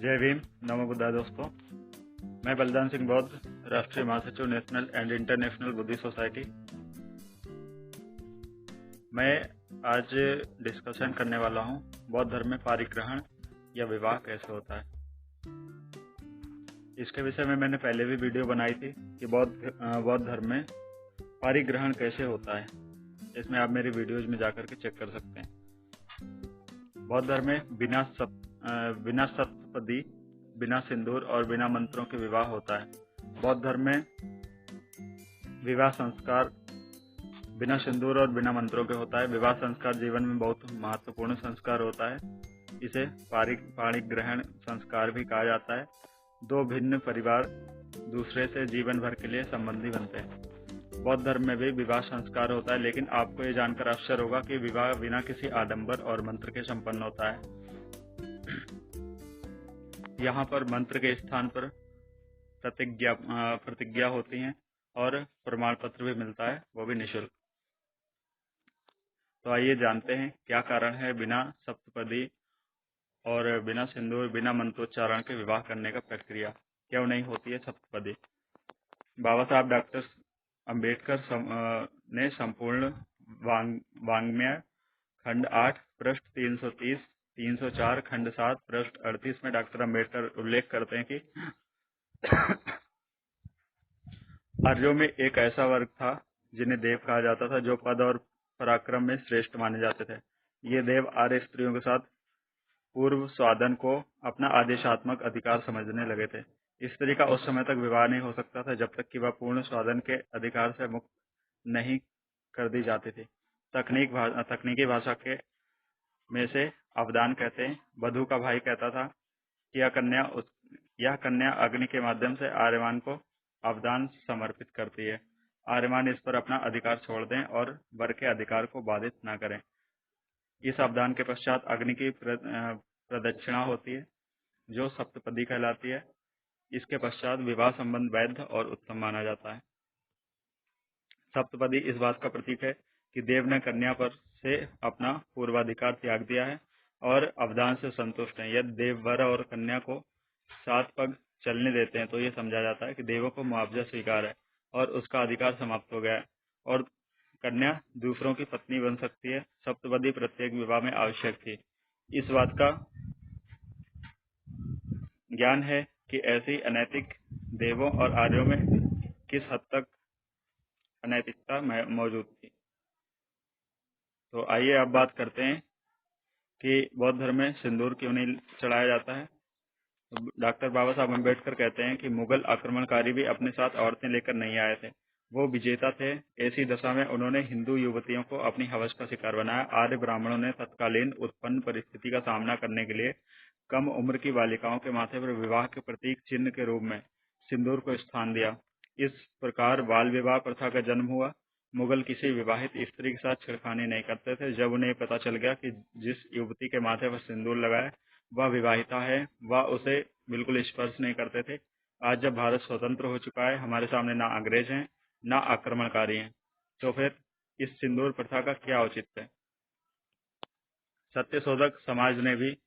जय भीम, नमो बुद्धा दोस्तों। मैं बलिदान सिंह बौद्ध, राष्ट्रीय महासचिव national and international Buddhist society. मैं आज डिस्कशन करने वाला हूँ बौद्ध धर्म में पारिग्रहण या विवाह कैसे होता है। इसके विषय में मैंने पहले भी वीडियो बनाई थी कि बौद्ध धर्म में पारिग्रहण कैसे होता है। इसमें आप मेरी वीडियोज में जाकर के चेक कर सकते हैं। बौद्ध धर्म में बिना सप्तपदी, बिना सिंदूर और बिना मंत्रों के विवाह होता है। बौद्ध धर्म में विवाह संस्कार बिना सिंदूर और बिना मंत्रों के होता है। विवाह संस्कार जीवन में बहुत महत्वपूर्ण संस्कार होता है। इसे पाणिग्रहण संस्कार भी कहा जाता है। दो भिन्न परिवार दूसरे से जीवन भर के लिए संबंधी बनते हैं। बौद्ध धर्म में भी विवाह संस्कार होता है, लेकिन आपको ये जानकर आश्चर्य होगा कि विवाह बिना किसी आडंबर और मंत्र के संपन्न होता है। यहाँ पर मंत्र के स्थान पर प्रतिज्ञा होती है और प्रमाण पत्र भी मिलता है, वो भी निःशुल्क। तो आइए जानते हैं क्या कारण है बिना सप्तपदी और बिना सिंदूर, बिना मंत्रोच्चारण के विवाह करने का प्रक्रिया क्यों नहीं होती है सप्तपदी। बाबा साहब डॉक्टर अंबेडकर ने संपूर्ण वाङ्मय खंड 8 पृष्ठ 330, 304 खंड 7 पृष्ठ 38 में डॉक्टर अंबेडकर उल्लेख करते हैं कि आर्यों में एक ऐसा वर्ग था जिन्हें देव कहा जाता था, जो पद और पराक्रम में श्रेष्ठ माने जाते थे। ये देव आर्य स्त्रियों के साथ पूर्व स्वादन को अपना आदेशात्मक अधिकार समझने लगे थे। स्त्री का उस समय तक विवाह नहीं हो सकता था जब तक कि वह पूर्ण स्वादन के अधिकार से मुक्त नहीं कर दी जाती थी। तकनीकी भाषा के में से अवदान कहते हैं। वधू का भाई कहता था कि यह कन्या अग्नि के माध्यम से आर्यमान को अवदान समर्पित करती है। आर्यमान इस पर अपना अधिकार छोड़ दें और वर के अधिकार को बाधित न करें। इस अवदान के पश्चात अग्नि की प्रदक्षिणा होती है, जो सप्तपदी कहलाती है। इसके पश्चात विवाह संबंध वैध और उत्तम माना जाता है। सप्तपदी इस बात का प्रतीक है कि देव ने कन्या पर से अपना पूर्वाधिकार त्याग दिया है और अवदान से संतुष्ट हैं। यदि देव वर और कन्या को 7 पग चलने देते हैं तो ये समझा जाता है कि देवों को मुआवजा स्वीकार है और उसका अधिकार समाप्त हो गया है और कन्या दूसरों की पत्नी बन सकती है। सप्तपदी प्रत्येक विवाह में आवश्यक थी। इस बात का ज्ञान है कि ऐसी अनैतिक देवों और आर्यों में किस हद तक अनैतिकता मौजूद थी। तो आइए अब बात करते हैं कि बौद्ध धर्म में सिंदूर क्यों नहीं चढ़ाया जाता है। तो डॉक्टर बाबा साहब अम्बेडकर कहते हैं कि मुगल आक्रमणकारी भी अपने साथ औरतें लेकर नहीं आए थे, वो विजेता थे। ऐसी दशा में उन्होंने हिंदू युवतियों को अपनी हवस का शिकार बनाया। आर्य ब्राह्मणों ने तत्कालीन उत्पन्न परिस्थिति का सामना करने के लिए कम उम्र की बालिकाओं के माथे पर विवाह के प्रतीक चिन्ह के रूप में सिंदूर को स्थान दिया। इस प्रकार बाल विवाह प्रथा का जन्म हुआ। मुगल किसी विवाहित स्त्री के साथ छेड़खानी नहीं करते थे। जब उन्हें पता चल गया कि जिस युवती के माथे पर सिंदूर लगा है वह विवाहिता है, वह उसे बिल्कुल स्पर्श नहीं करते थे। आज जब भारत स्वतंत्र हो चुका है, हमारे सामने ना अंग्रेज हैं ना आक्रमणकारी हैं, तो फिर इस सिंदूर प्रथा का क्या औचित्य है। सत्यशोधक समाज ने भी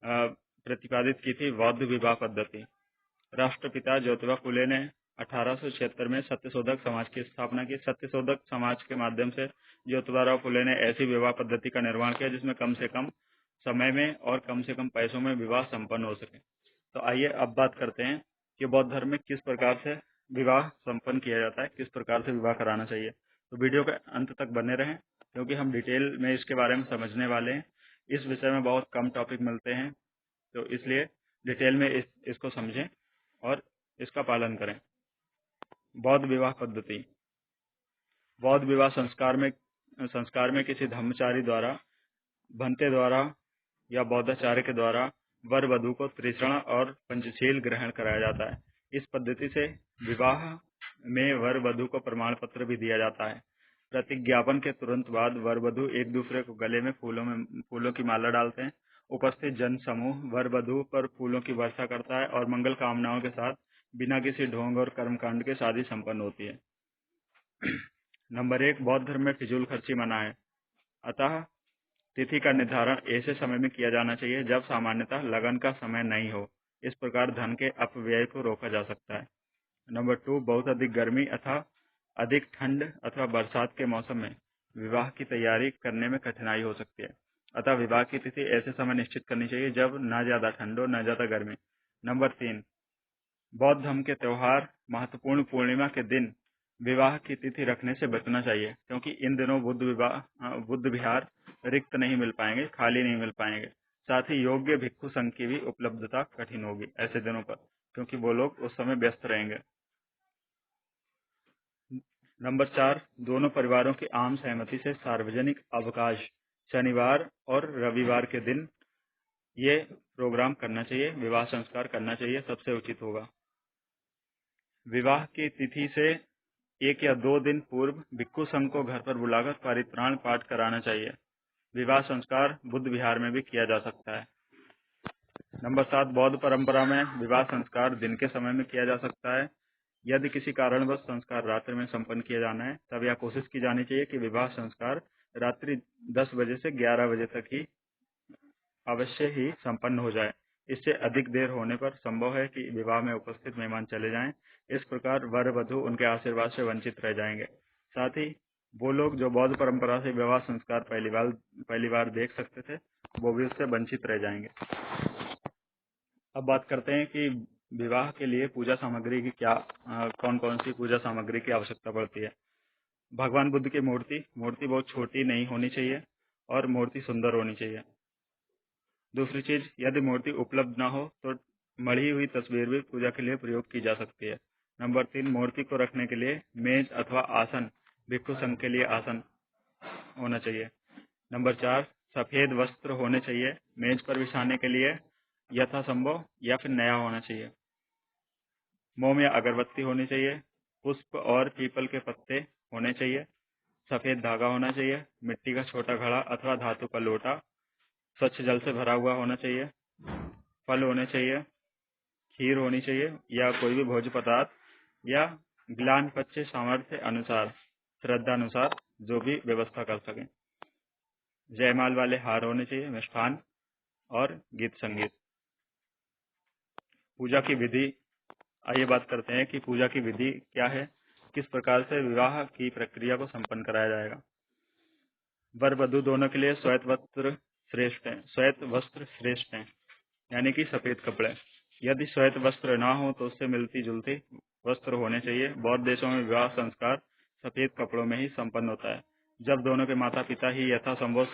प्रतिपादित की थी बौद्ध विवाह पद्धति। राष्ट्रपिता ज्योतिबा फुले ने 1876 में सत्यशोधक समाज की स्थापना की। सत्यशोधक समाज के माध्यम से ज्योतिबा फुले ने ऐसी विवाह पद्धति का निर्माण किया जिसमें कम से कम समय में और कम से कम पैसों में विवाह संपन्न हो सके। तो आइए अब बात करते हैं कि बौद्ध धर्म में किस प्रकार से विवाह संपन्न किया जाता है, किस प्रकार से विवाह कराना चाहिए। तो वीडियो के अंत तक बने रहें, क्योंकि हम डिटेल में इसके बारे में समझने वाले हैं। इस विषय में बहुत कम टॉपिक मिलते हैं, तो इसलिए डिटेल में इसको समझें और इसका पालन करें। बौद्ध विवाह पद्धति। बौद्ध विवाह संस्कार में किसी धर्मचारी द्वारा, भंते द्वारा या बौद्धाचार्य के द्वारा वर वधू को त्रिशण और पंचशील ग्रहण कराया जाता है। इस पद्धति से विवाह में वर वधू को प्रमाण पत्र भी दिया जाता है। प्रतिज्ञापन के तुरंत बाद वर वधू एक दूसरे को गले में फूलों की माला डालते हैं। उपस्थित जन समूह वर वधू पर फूलों की वर्षा करता है और मंगल कामनाओं के साथ बिना किसी ढोंग और कर्मकांड के शादी संपन्न होती है। नंबर 1, बौद्ध धर्म में फिजूल खर्ची मना है। अतः तिथि का निर्धारण ऐसे समय में किया जाना चाहिए जब सामान्यतः लगन का समय नहीं हो। इस प्रकार धन के अपव्यय को रोका जा सकता है। नंबर 2, बहुत अधिक गर्मी अथवा अधिक ठंड अथवा बरसात के मौसम में विवाह की तैयारी करने में कठिनाई हो सकती है, अतः विवाह की तिथि ऐसे समय निश्चित करनी चाहिए जब न ज्यादा ठंड हो न ज्यादा गर्मी। नंबर 3, बौद्ध धर्म के त्योहार, महत्वपूर्ण पूर्णिमा के दिन विवाह की तिथि रखने से बचना चाहिए, क्योंकि इन दिनों बुद्ध विहार रिक्त नहीं मिल पाएंगे, खाली नहीं मिल पाएंगे। साथ ही योग्य भिक्षु संघ की भी उपलब्धता कठिन होगी ऐसे दिनों पर, क्योंकि वो लोग उस समय व्यस्त रहेंगे। नंबर 4, दोनों परिवारों की आम सहमति से सार्वजनिक अवकाश शनिवार और रविवार के दिन ये प्रोग्राम करना चाहिए, विवाह संस्कार करना चाहिए, सबसे उचित होगा। विवाह की तिथि से 1 या 2 दिन पूर्व भिक्षु संघ को घर पर बुलाकर परित्राण पाठ कराना चाहिए। विवाह संस्कार बुद्ध विहार में भी किया जा सकता है। नंबर 7, बौद्ध परंपरा में विवाह संस्कार दिन के समय में किया जा सकता है। यदि किसी कारणवश संस्कार रात्रि में संपन्न किया जाना है, तब यह कोशिश की जानी चाहिए कि विवाह संस्कार रात्रि 10 बजे से 11 बजे तक ही अवश्य ही संपन्न हो जाए। इससे अधिक देर होने पर संभव है कि विवाह में उपस्थित मेहमान चले जाएं। इस प्रकार वर वधु उनके आशीर्वाद से वंचित रह जाएंगे। साथ ही वो लोग जो बौद्ध परंपरा से विवाह संस्कार पहली बार देख सकते थे, वो भी उससे वंचित रह जाएंगे। अब बात करते हैं कि विवाह के लिए पूजा सामग्री की कौन कौन सी पूजा सामग्री की आवश्यकता पड़ती है। भगवान बुद्ध की मूर्ति बहुत छोटी नहीं होनी चाहिए और मूर्ति सुंदर होनी चाहिए। दूसरी चीज, यदि मूर्ति उपलब्ध न हो तो मढ़ी हुई तस्वीर भी पूजा के लिए प्रयोग की जा सकती है। नंबर 3, मूर्ति को रखने के लिए मेज अथवा आसन, भिक्षु संघ के लिए आसन होना चाहिए। नंबर 4, सफेद वस्त्र होने चाहिए, मेज पर बिछाने के लिए यथासंभव या फिर नया होना चाहिए। मोम या अगरबत्ती होनी चाहिए, पुष्प और पीपल के पत्ते होने चाहिए, सफेद धागा होना चाहिए, मिट्टी का छोटा घड़ा अथवा धातु का लोटा स्वच्छ जल से भरा हुआ होना चाहिए, फल होने चाहिए, खीर होनी चाहिए या कोई भी भोज्य पदार्थ या ग्लान पच्चे सामर्थ्य अनुसार, श्रद्धा अनुसार जो भी व्यवस्था कर सकें। जयमाल वाले हार होने चाहिए, मिष्ठान और गीत संगीत। पूजा की विधि, आइए बात करते हैं कि पूजा की विधि क्या है, किस प्रकार से विवाह की प्रक्रिया को संपन्न कराया जाएगा। वर वधु दोनों के लिए श्वेत वस्त्र श्रेष्ठ हैं, यानी कि सफेद कपड़े। यदि श्वेत वस्त्र ना हो तो उससे मिलती जुलती वस्त्र होने चाहिए। बौद्ध देशों में विवाह संस्कार सफेद कपड़ों में ही संपन्न होता है। जब दोनों के माता पिता ही यथासंभव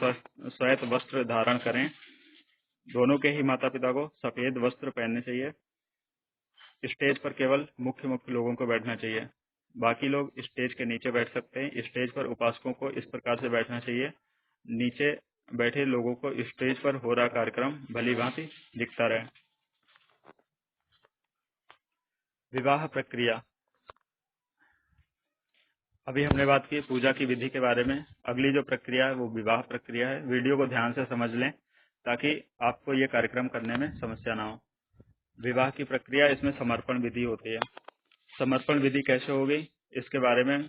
श्वेत वस्त्र धारण करें, दोनों के ही माता पिता को सफेद वस्त्र पहनने चाहिए। स्टेज पर केवल मुख्य लोगों को बैठना चाहिए, बाकी लोग स्टेज के नीचे बैठ सकते हैं। स्टेज पर उपासकों को इस प्रकार से बैठना चाहिए, नीचे बैठे लोगों को स्टेज पर हो रहा कार्यक्रम भली भांति दिखता रहे। विवाह प्रक्रिया, अभी हमने बात की पूजा की विधि के बारे में। अगली जो प्रक्रिया है वो विवाह प्रक्रिया है। वीडियो को ध्यान से समझ लें ताकि आपको ये कार्यक्रम करने में समस्या ना हो। विवाह की प्रक्रिया, इसमें समर्पण विधि होती है। समर्पण विधि कैसे होगी इसके बारे में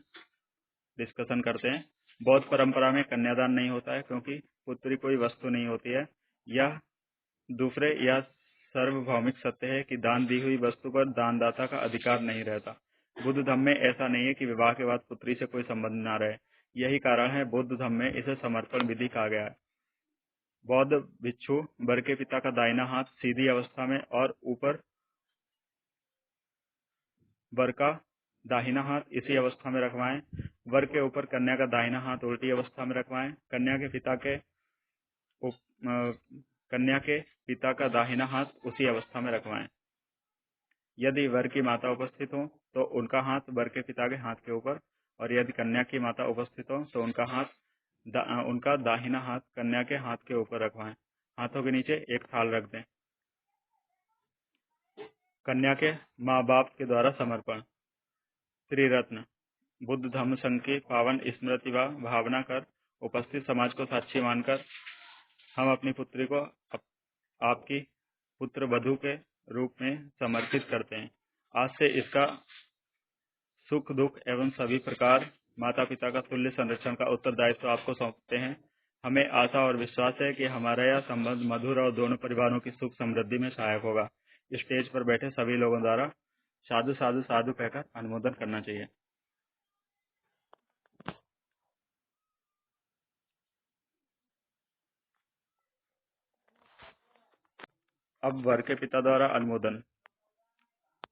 डिस्कशन करते हैं। बौद्ध परंपरा में कन्यादान नहीं होता है, क्योंकि पुत्री कोई वस्तु नहीं होती है। यह सार्वभौमिक सत्य है कि दान दी हुई वस्तु पर दानदाता का अधिकार नहीं रहता। बुद्ध धर्म में ऐसा नहीं है कि विवाह के बाद पुत्री से कोई संबंध न रहे। यही कारण है बुद्ध धर्म में इसे समर्पण विधि कहा गया है। बौद्ध भिक्षु वर के पिता का दाहिना हाथ सीधी अवस्था में और ऊपर वर का दाहिना हाथ इसी अवस्था में रखवाएं। वर के ऊपर कन्या का दाहिना हाथ उल्टी अवस्था में रखवाएं। कन्या के पिता का दाहिना हाथ उसी अवस्था में रखवाएं। यदि वर की माता उपस्थित हो तो उनका हाथ वर के पिता के हाथ के ऊपर, और यदि कन्या की माता उपस्थित हो तो उनका दाहिना हाथ कन्या के हाथ के ऊपर रखवाएं। हाथों के नीचे एक थाल रख दें। कन्या के माँ बाप के द्वारा समर्पण। त्रिरत्न, बुद्ध धम्म संघ की पावन स्मृति व भावना कर उपस्थित समाज को साक्षी मानकर हम अपनी पुत्री को आपकी पुत्र वधु के रूप में समर्पित करते हैं। आज से इसका सुख दुख एवं सभी प्रकार माता पिता का तुल्य संरक्षण का उत्तरदायित्व आपको सौंपते हैं। हमें आशा और विश्वास है कि हमारा यह संबंध मधुर और दोनों परिवारों की सुख समृद्धि में सहायक होगा। स्टेज पर बैठे सभी लोगों द्वारा साधु साधु साधु कहकर अनुमोदन करना चाहिए। अब वर के पिता द्वारा अनुमोदन।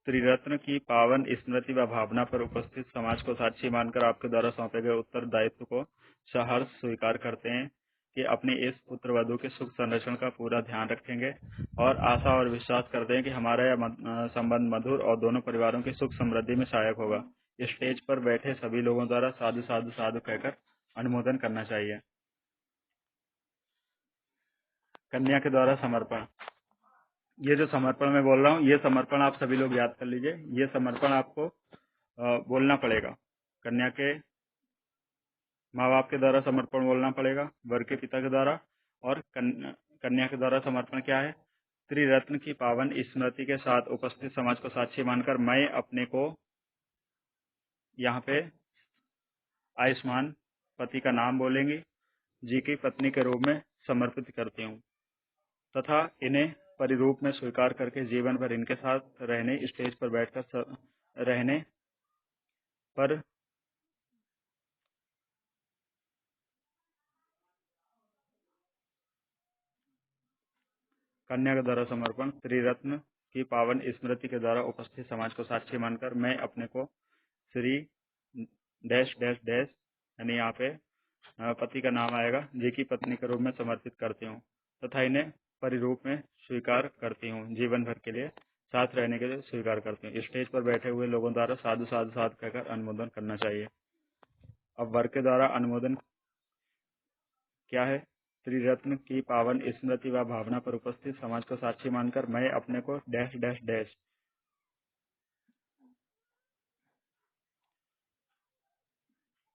त्रिरत्न की पावन स्मृति व भावना पर उपस्थित समाज को साक्षी मानकर आपके द्वारा सौंपे गए उत्तरदायित्व को सहर्ष स्वीकार करते हैं कि अपनी इस पुत्र वधू के सुख संरक्षण का पूरा ध्यान रखेंगे और आशा और विश्वास करते हैं कि हमारा यह संबंध मधुर और दोनों परिवारों की सुख समृद्धि में सहायक होगा। स्टेज पर बैठे सभी लोगों द्वारा साधु साधु साधु कहकर अनुमोदन करना चाहिए। कन्या के द्वारा समर्पण। ये जो समर्पण मैं बोल रहा हूँ, ये समर्पण आप सभी लोग याद कर लीजिए। ये समर्पण आपको बोलना पड़ेगा। कन्या के माँ बाप के द्वारा समर्पण बोलना पड़ेगा, वर के पिता के द्वारा, और कन्या के द्वारा समर्पण क्या है? त्रिरत्न की पावन स्मृति के साथ उपस्थित समाज को साक्षी मानकर मैं अपने को, यहाँ पे आयुष्मान पति का नाम बोलेंगे, जी की पत्नी के रूप में समर्पित करती हूँ तथा इन्हें परिरूप में स्वीकार करके जीवन भर इनके साथ रहने, स्टेज पर बैठकर रहने पर कन्या के द्वारा समर्पण। त्रिरत्न की पावन स्मृति के द्वारा उपस्थित समाज को साक्षी मानकर मैं अपने को श्री डैश डैश डैश, यानी यहाँ पे पति का नाम आएगा, जी की पत्नी के रूप में समर्पित करती हूँ तथा इन्हें परिरूप में स्वीकार करती हूँ, जीवन भर के लिए साथ रहने के लिए स्वीकार करती हूँ। स्टेज पर बैठे हुए लोगों द्वारा साधु साधु साधु कहकर अनुमोदन करना चाहिए। अब वर के द्वारा अनुमोदन क्या है? त्रिरत्न की पावन स्मृति व भावना पर उपस्थित समाज को साक्षी मानकर मैं अपने को डैश डैश डैश,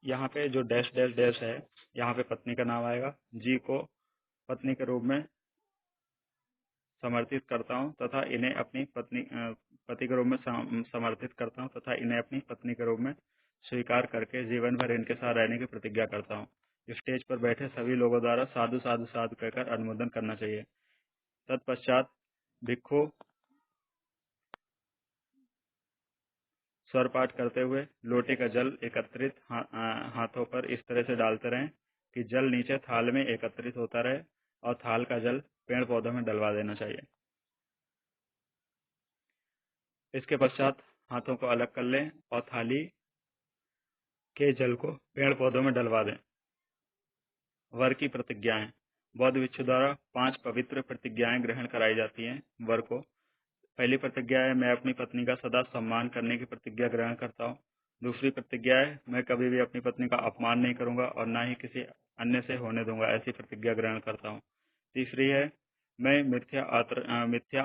यहाँ पे जो डैश डैश डैश है, यहाँ पे पत्नी का नाम आएगा, जी को पत्नी के रूप में समर्पित करता हूँ तथा इन्हें अपनी पति के रूप में समर्पित करता हूँ तथा इन्हें अपनी पत्नी के रूप में स्वीकार करके जीवन भर इनके साथ रहने की प्रतिज्ञा करता हूँ। स्टेज पर बैठे सभी लोगों द्वारा साधु साधु साधु कहकर अनुमोदन करना चाहिए। तत्पश्चात भिक्षु स्वर पाठ करते हुए लोटे का जल एकत्रित हाथों पर इस तरह से डालते रहें कि जल नीचे थाल में एकत्रित होता रहे और थाल का जल पेड़ पौधों में डलवा देना चाहिए। इसके पश्चात हाथों को अलग कर लें और थाली के जल को पेड़ पौधों में डलवा दें। वर की प्रतिज्ञाएं। बौद्ध भिक्षु द्वारा 5 पवित्र प्रतिज्ञाएं ग्रहण कराई जाती हैं वर को। पहली प्रतिज्ञा है, मैं अपनी पत्नी का सदा सम्मान करने की प्रतिज्ञा ग्रहण करता हूँ। दूसरी प्रतिज्ञा है, मैं कभी भी अपनी पत्नी का अपमान नहीं करूंगा और ना ही किसी अन्य से होने दूंगा, ऐसी प्रतिज्ञा ग्रहण करता हूँ। तीसरी है, मैं मिथ्या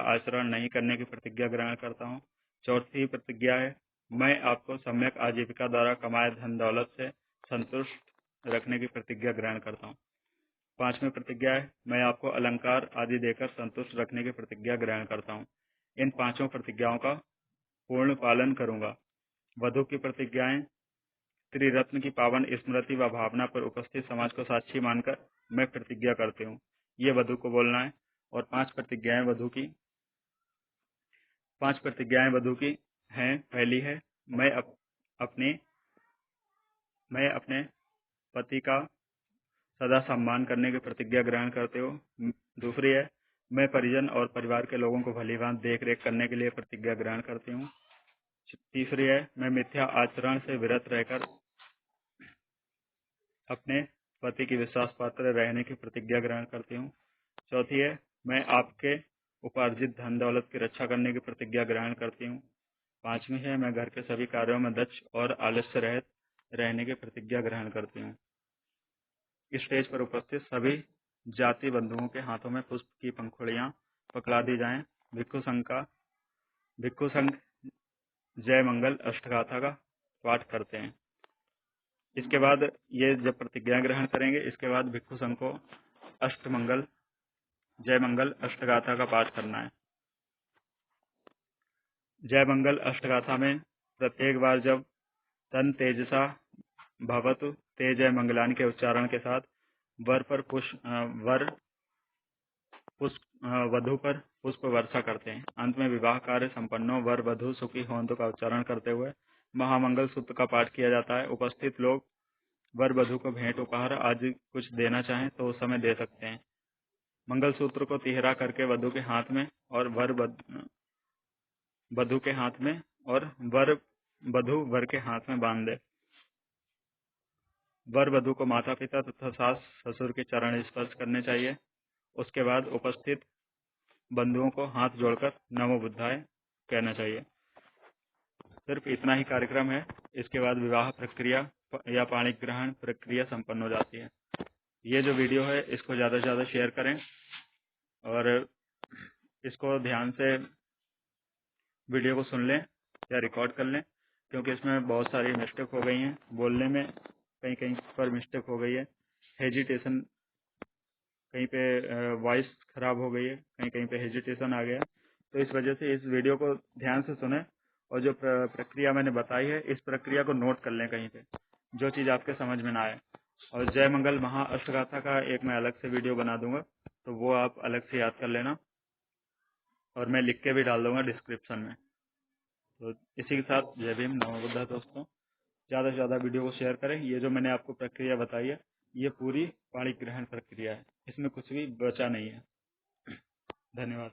आचरण नहीं करने की प्रतिज्ञा ग्रहण करता हूँ। चौथी प्रतिज्ञा है, मैं आपको सम्यक आजीविका द्वारा कमाए धन दौलत से संतुष्ट रखने की प्रतिज्ञा ग्रहण करता हूँ। पांचवी प्रतिज्ञा है, मैं आपको अलंकार आदि देकर संतुष्ट रखने की प्रतिज्ञा ग्रहण करता हूँ। इन पांचों प्रतिज्ञाओं का पूर्ण पालन करूंगा। वधु की प्रतिज्ञाएं। त्रिरत्न की पावन स्मृति व भावना पर उपस्थित समाज को साक्षी मानकर मैं प्रतिज्ञा करती हूँ, ये वधु को बोलना है। और 5 प्रतिज्ञाएं वधु की हैं। पहली है, मैं अपने पति का सदा सम्मान करने की प्रतिज्ञा ग्रहण करते हो। दूसरी है, मैं परिजन और परिवार के लोगों को भलीभांति देख रेख करने के लिए प्रतिज्ञा ग्रहण करती हूँ। तीसरी है, मैं मिथ्या आचरण से विरत रहकर अपने पति की विश्वास पात्र रहने की प्रतिज्ञा ग्रहण करती हूँ। चौथी है, मैं आपके उपार्जित धन दौलत की रक्षा करने की प्रतिज्ञा ग्रहण करती हूँ। पांचवी है, मैं घर के सभी कार्यों में दक्ष और आलस्य रहित रहने की प्रतिज्ञा ग्रहण करती हूँ। स्टेज पर उपस्थित सभी जाति बंधुओं के हाथों में पुष्प की पंखुड़ियां पकड़ा दी जाएं। भिक्षु संघ जय मंगल अष्टगाथा का पाठ करते हैं। इसके बाद ये जब प्रतिज्ञा ग्रहण करेंगे, इसके बाद भिक्षु संघ को जय मंगल अष्टगाथा का पाठ करना है। जय मंगल अष्टगाथा में प्रत्येक बार जब तन तेजसा भवतु तेजय मंगलानि के उच्चारण के साथ वर वधु पर पुष्प वर्षा करते हैं। अंत में विवाह कार्य संपन्न हो, वर वधु सुखी हों का उच्चारण करते हुए महामंगल सूत्र का पाठ किया जाता है। उपस्थित लोग वर वधु को भेंट उपहार आदि कुछ देना चाहें तो उस समय दे सकते हैं। मंगल सूत्र को तिहरा करके वधु के हाथ में और वधु के हाथ में और वधु वर के हाथ में बांध दे। वर वधु को माता पिता तथा सास ससुर के चरण स्पर्श करने चाहिए। उसके बाद उपस्थित बंधुओं को हाथ जोड़कर नमो बुद्धाय कहना चाहिए। सिर्फ इतना ही कार्यक्रम है। इसके बाद विवाह प्रक्रिया या पाणी ग्रहण प्रक्रिया संपन्न हो जाती है। ये जो वीडियो है इसको ज़्यादा से ज़्यादा शेयर करें और इसको ध्यान से वीडियो को सुन लें या रिकॉर्ड कर लें, क्योंकि इसमें बहुत सारी मिस्टेक हो गई हैं। बोलने में कहीं कहीं पर मिस्टेक हो गई है, हेजिटेशन, कहीं पे वॉइस खराब हो गई है, कहीं कहीं पे हेजिटेशन आ गया। तो इस वजह से इस वीडियो को ध्यान से सुने और जो प्रक्रिया मैंने बताई है इस प्रक्रिया को नोट कर लें कहीं पे, जो चीज़ आपके समझ में ना आए। और जय मंगल महा अष्टगाथा का एक मैं अलग से वीडियो बना दूंगा, तो वो आप अलग से याद कर लेना और मैं लिख के भी डाल दूंगा डिस्क्रिप्शन में। तो इसी के साथ जय भीम, नमो बुद्धा। दोस्तों, ज़्यादा से ज़्यादा वीडियो को शेयर करें। ये जो मैंने आपको प्रक्रिया बताई है ये पूरी पाणी ग्रहण प्रक्रिया है, इसमें कुछ भी बचा नहीं है। धन्यवाद।